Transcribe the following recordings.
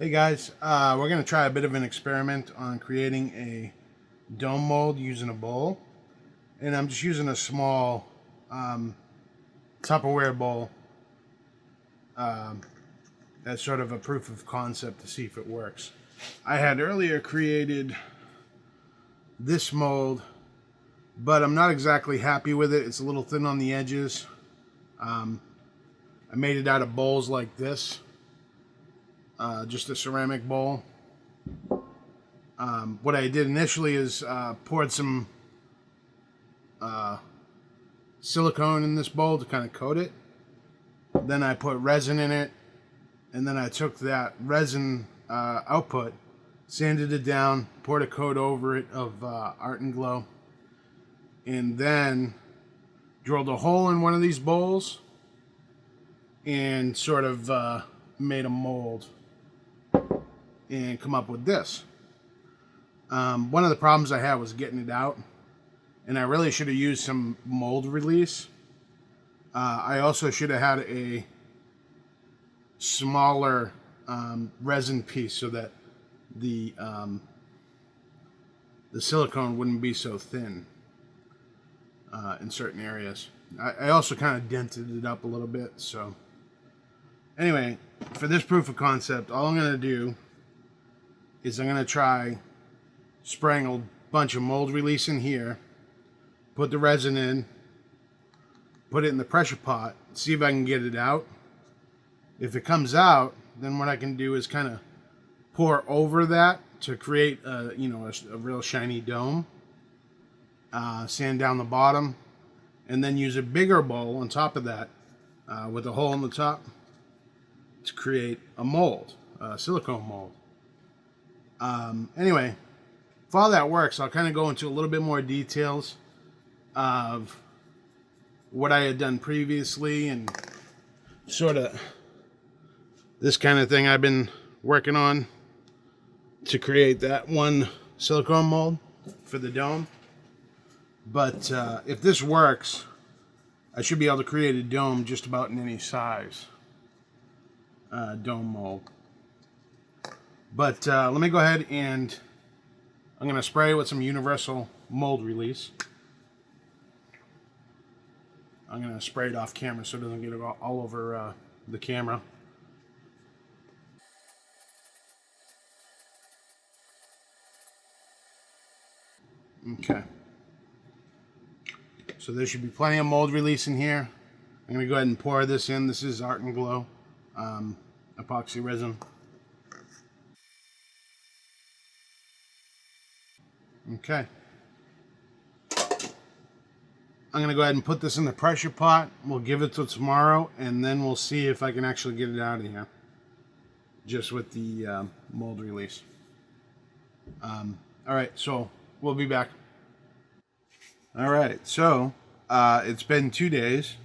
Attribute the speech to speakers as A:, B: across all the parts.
A: Hey guys, we're going to try a bit of an experiment on creating a dome mold using a bowl. And I'm just using a small Tupperware bowl as sort of a proof of concept to see if it works. I had earlier created this mold, but I'm not exactly happy with it. It's a little thin on the edges. I made it out of bowls like this. Just a ceramic bowl. What I did initially is poured some silicone in this bowl to kind of coat it. Then I put resin in it, and then I took that resin output, sanded it down, poured a coat over it of Art and Glow, and then drilled a hole in one of these bowls and sort of made a mold and come up with this. One of the problems I had was getting it out, and I really should have used some mold release. I also should have had a smaller resin piece so that the silicone wouldn't be so thin in certain areas. I also kind of dented it up a little bit. So anyway, for this proof of concept, all I'm going to do is I'm going to try spraying a bunch of mold release in here, put the resin in, put it in the pressure pot, see if I can get it out. If it comes out, then what I can do is kind of pour over that to create a real shiny dome. Sand down the bottom, and then use a bigger bowl on top of that with a hole in the top to create a mold, a silicone mold. Anyway, if all that works, I'll kind of go into a little bit more details of what I had done previously and sort of this kind of thing I've been working on to create that one silicone mold for the dome. But if this works, I should be able to create a dome just about in any size dome mold. But let me go ahead and I'm going to spray it with some universal mold release. I'm going to spray it off camera so it doesn't get it all over the camera. Okay. So there should be plenty of mold release in here. I'm going to go ahead and pour this in. This is Art and Glow epoxy resin. Okay. I'm going to go ahead and put this in the pressure pot. We'll give it till tomorrow, and then we'll see if I can actually get it out of here. Just with the mold release. Alright, so we'll be back. Alright, so it's been 2 days,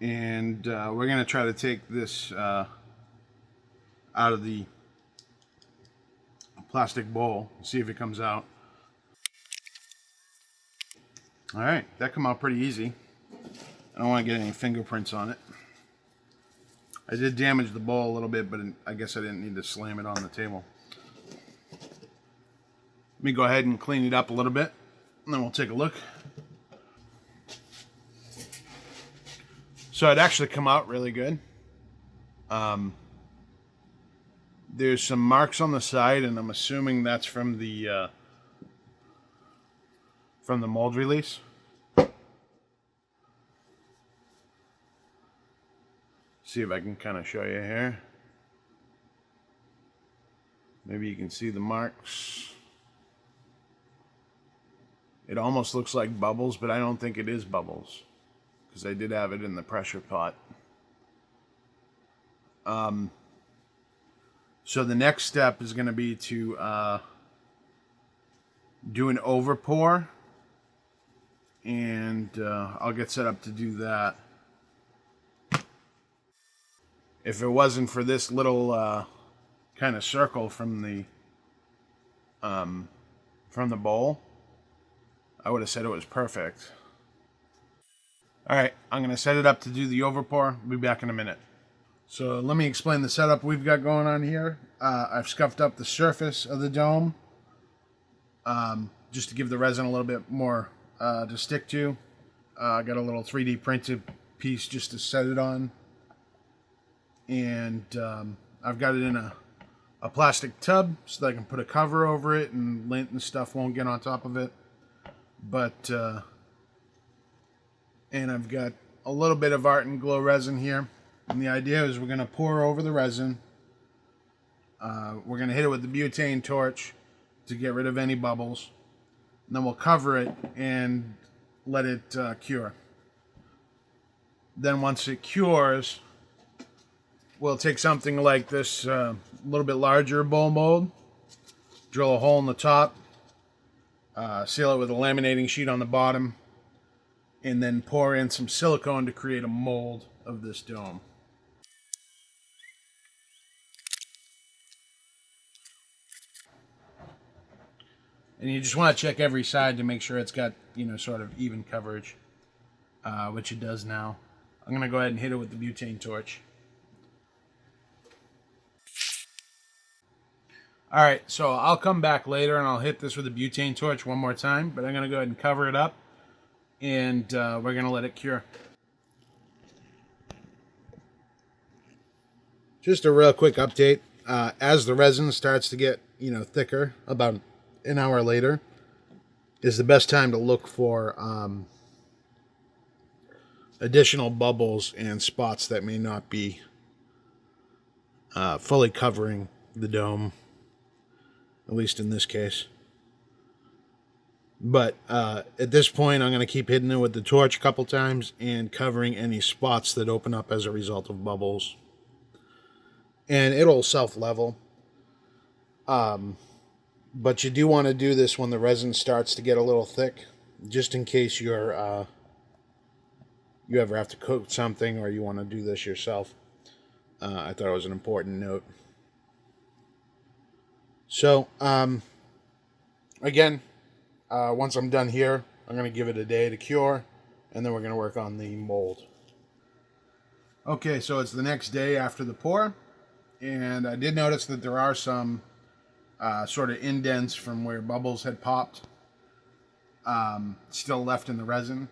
A: and we're going to try to take this out of the plastic bowl, see if it comes out. Alright, that came out pretty easy. I don't want to get any fingerprints on it. I did damage the bowl a little bit, but I guess I didn't need to slam it on the table. Let me go ahead and clean it up a little bit, and then we'll take a look. So it actually come out really good. There's some marks on the side, and I'm assuming that's from the mold release. See if I can kind of show you here. Maybe you can see the marks. It almost looks like bubbles, but I don't think it is bubbles because I did have it in the pressure pot. So the next step is going to be to do an overpour, and I'll get set up to do that. If it wasn't for this little kind of circle from the bowl, I would have said it was perfect. Alright, I'm going to set it up to do the overpour. I'll be back in a minute. So let me explain the setup we've got going on here. I've scuffed up the surface of the dome just to give the resin a little bit more to stick to. I got a little 3D printed piece just to set it on. And I've got it in a plastic tub so that I can put a cover over it and lint and stuff won't get on top of it. But, and I've got a little bit of Art and Glow resin here. And the idea is we're going to pour over the resin. We're going to hit it with the butane torch to get rid of any bubbles. And then we'll cover it and let it cure. Then once it cures, we'll take something like this little bit larger bowl mold, drill a hole in the top, seal it with a laminating sheet on the bottom, and then pour in some silicone to create a mold of this dome. And you just want to check every side to make sure it's got, you know, sort of even coverage, which it does now. I'm going to go ahead and hit it with the butane torch. Alright, so I'll come back later and I'll hit this with a butane torch one more time, but I'm going to go ahead and cover it up, and we're going to let it cure. Just a real quick update. As the resin starts to get, you know, thicker, about an hour later is the best time to look for additional bubbles and spots that may not be fully covering the dome, at least in this case. But at this point, I'm going to keep hitting it with the torch a couple times and covering any spots that open up as a result of bubbles. And it'll self-level. But you do want to do this when the resin starts to get a little thick, just in case you're you ever have to coat something or you want to do this yourself. I thought it was an important note. So, again, once I'm done here, I'm going to give it a day to cure, and then we're going to work on the mold. Okay, so it's the next day after the pour, and I did notice that there are some sort of indents from where bubbles had popped still left in the resin.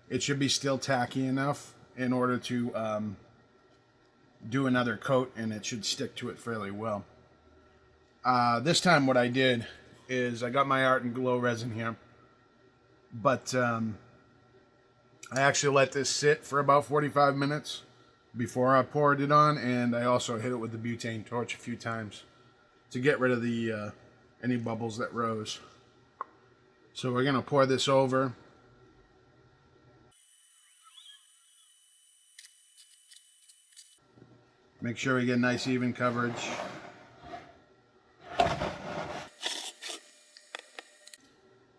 A: It should be still tacky enough in order to do another coat, and it should stick to it fairly well. This time what I did is I got my Art and Glow resin here, but I actually let this sit for about 45 minutes before I poured it on, and I also hit it with the butane torch a few times to get rid of the any bubbles that rose. So we're going to pour this over. Make sure we get nice even coverage.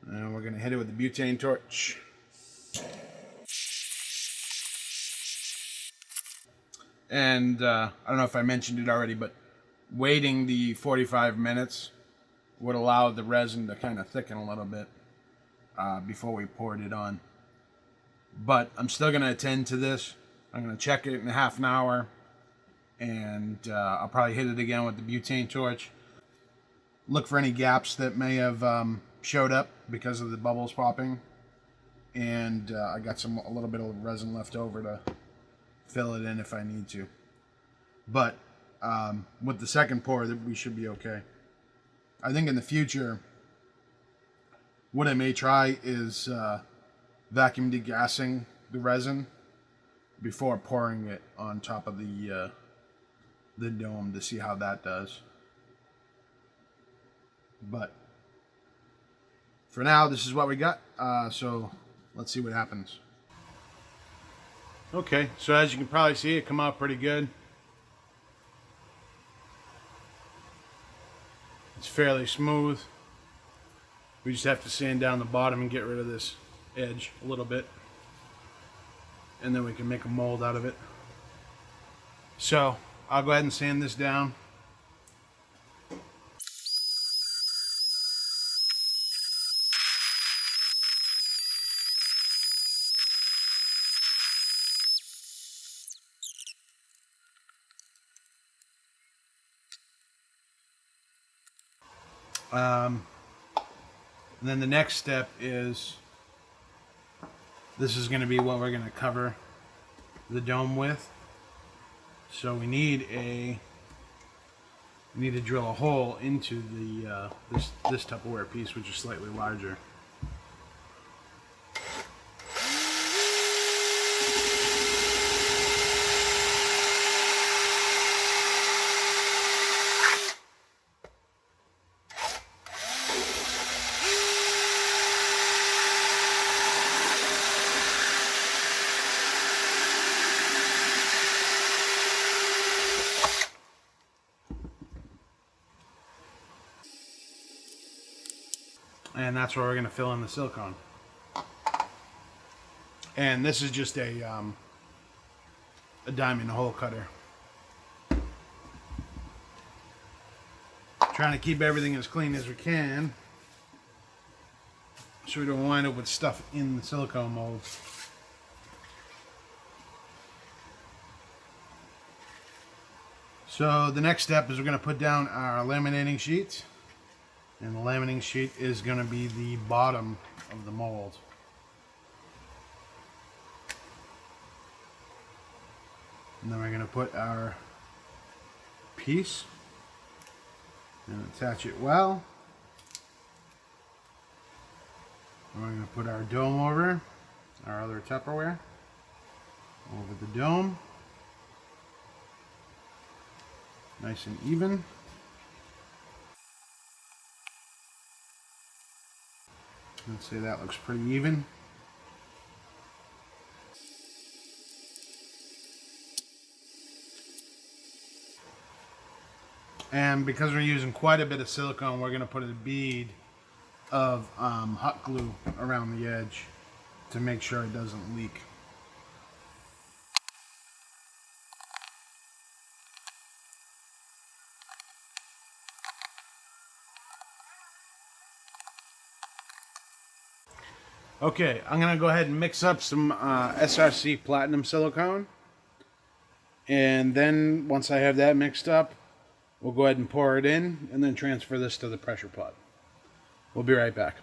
A: And we're going to hit it with the butane torch. And I don't know if I mentioned it already, but waiting the 45 minutes would allow the resin to kind of thicken a little bit before we poured it on. But I'm still going to attend to this. I'm going to check it in a half an hour, and I'll probably hit it again with the butane torch. Look for any gaps that may have showed up because of the bubbles popping. And I got a little bit of resin left over to fill it in if I need to. But with the second pour, we should be okay. I think in the future, what I may try is vacuum degassing the resin before pouring it on top of the dome to see how that does. But for now, this is what we got. So let's see what happens. Okay, so as you can probably see, it come out pretty good. It's fairly smooth. We just have to sand down the bottom and get rid of this edge a little bit. And then we can make a mold out of it. So I'll go ahead and sand this down. And then the next step is, this is going to be what we're going to cover the dome with. So we need to drill a hole into the this Tupperware piece, which is slightly larger. And that's where we're going to fill in the silicone. And this is just a diamond hole cutter. Trying to keep everything as clean as we can, so we don't wind up with stuff in the silicone mold. So the next step is we're going to put down our laminating sheet. And the laminating sheet is going to be the bottom of the mold. And then we're going to put our piece and attach it well. And we're going to put our dome over, our other Tupperware, over the dome. Nice and even. Let's say that looks pretty even. And because we're using quite a bit of silicone, we're going to put a bead of hot glue around the edge to make sure it doesn't leak. Okay, I'm going to go ahead and mix up some SRC Platinum Silicone. And then once I have that mixed up, we'll go ahead and pour it in and then transfer this to the pressure pot. We'll be right back.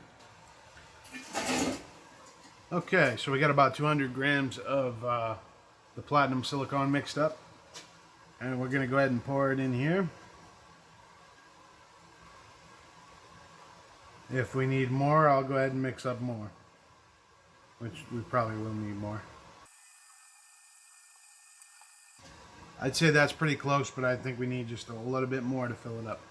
A: Okay, so we got about 200 grams of the Platinum Silicone mixed up. And we're going to go ahead and pour it in here. If we need more, I'll go ahead and mix up more. Which we probably will need more. I'd say that's pretty close, but I think we need just a little bit more to fill it up.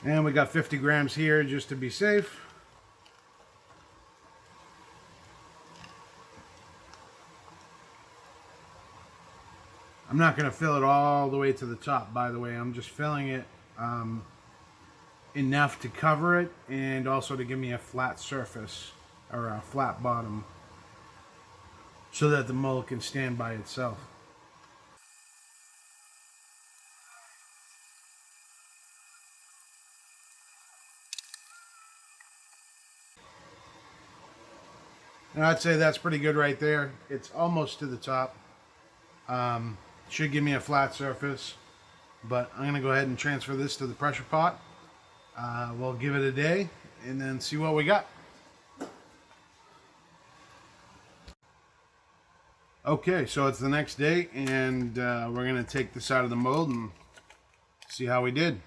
A: And we got 50 grams here just to be safe. I'm not going to fill it all the way to the top, by the way. I'm just filling it enough to cover it and also to give me a flat surface or a flat bottom so that the mold can stand by itself. And I'd say that's pretty good right there. It's almost to the top. Should give me a flat surface, but I'm going to go ahead and transfer this to the pressure pot. We'll give it a day and then see what we got. Okay, so it's the next day, and we're going to take this out of the mold and see how we did.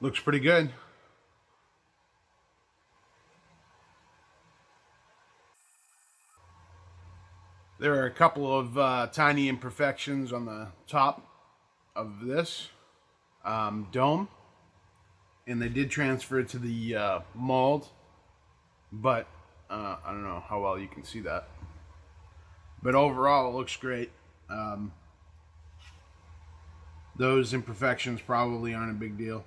A: Looks pretty good. There are a couple of tiny imperfections on the top of this dome, and they did transfer to the mold, but I don't know how well you can see that. But overall, it looks great. Those imperfections probably aren't a big deal.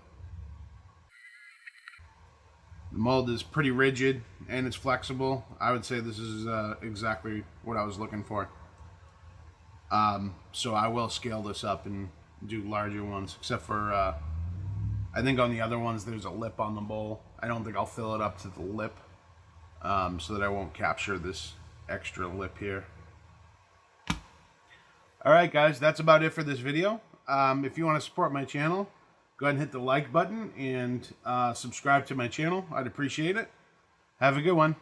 A: The mold is pretty rigid and it's flexible. I would say this is exactly what I was looking for. So I will scale this up and do larger ones, except for I think on the other ones there's a lip on the bowl. I don't think I'll fill it up to the lip so that I won't capture this extra lip here. Alright guys, that's about it for this video. If you want to support my channel, go ahead and hit the like button and subscribe to my channel. I'd appreciate it. Have a good one.